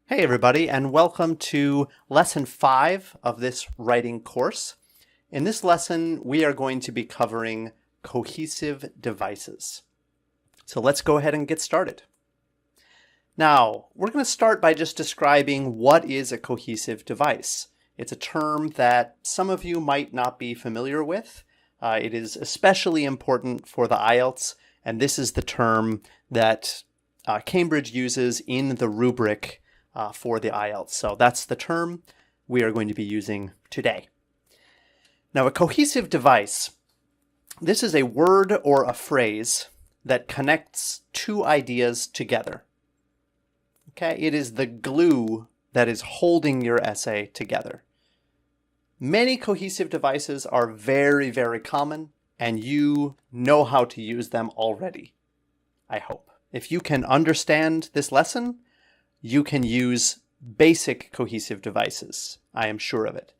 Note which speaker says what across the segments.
Speaker 1: Hey everybody, and welcome to lesson 5 of this writing course. In this lesson, we are going to be covering cohesive devices. So let's go ahead and get started. Now, we're going to start by just describing what is a cohesive device. It's a term that some of you might not be familiar with. It is especially important for the IELTS, and this is the term that Cambridge uses in the rubric for the IELTS. So that's the term we are going to be using today. Now, a cohesive device, this is a word or a phrase that connects two ideas together. Okay, it is the glue that is holding your essay together. Many cohesive devices are very, very common, and you know how to use them already, I hope. If you can understand this lesson, you can use basic cohesive devices. I am sure of it.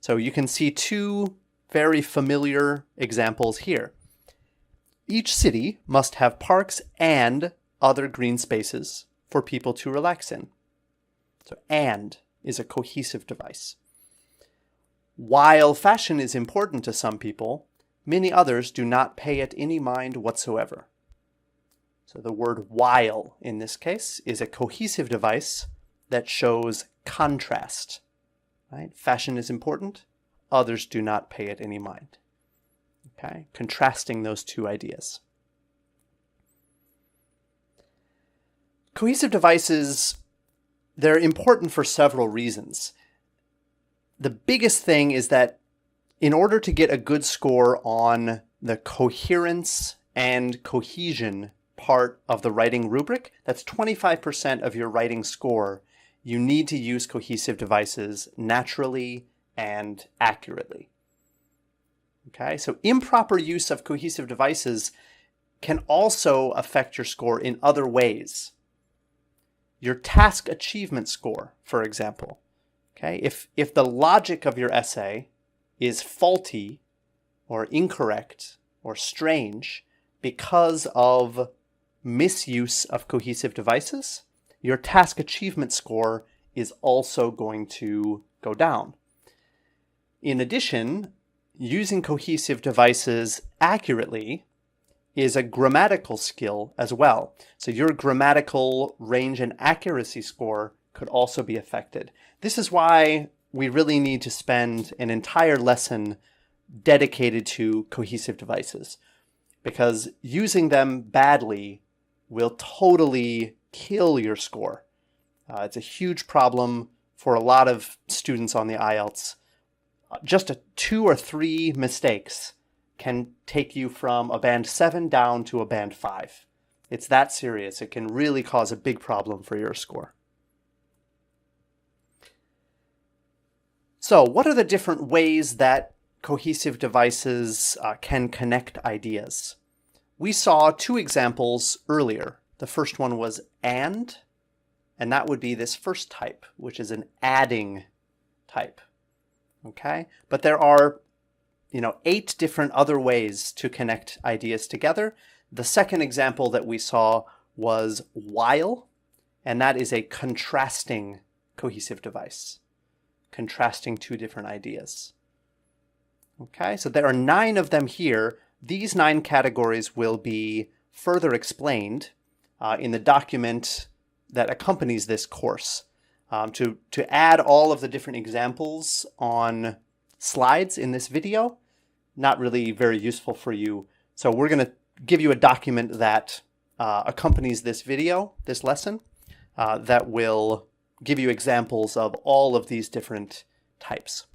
Speaker 1: So you can see two very familiar examples here. Each city must have parks and other green spaces for people to relax in. So and is a cohesive device. While fashion is important to some people, many others do not pay it any mind whatsoever. So the word while in this case is a cohesive device that shows contrast. Right? Fashion is important, others do not pay it any mind. Okay? Contrasting those two ideas. Cohesive devices, they're important for several reasons. The biggest thing is that in order to get a good score on the coherence and cohesion part of the writing rubric, that's 25% of your writing score, you need to use cohesive devices naturally and accurately. Okay, so improper use of cohesive devices can also affect your score in other ways. Your task achievement score, for example. Okay, if the logic of your essay is faulty or incorrect or strange because of misuse of cohesive devices, your task achievement score is also going to go down. In addition, using cohesive devices accurately is a grammatical skill as well. So your grammatical range and accuracy score could also be affected. This is why we really need to spend an entire lesson dedicated to cohesive devices, because using them badly will totally kill your score. It's a huge problem for a lot of students on the IELTS. Just 2 or 3 mistakes can take you from a band 7 down to a band 5. It's that serious. It can really cause a big problem for your score. So, what are the different ways that cohesive devices can connect ideas? We saw 2 examples earlier. The first one was and that would be this first type, which is an adding type. Okay? But there are, 8 different other ways to connect ideas together. The second example that we saw was while, and that is a contrasting cohesive device. Contrasting 2 different ideas. Okay? So there are 9 of them here. These 9 categories will be further explained in the document that accompanies this course. To add all of the different examples on slides in this video, not really very useful for you. So we're going to give you a document that accompanies this video, this lesson, that will give you examples of all of these different types.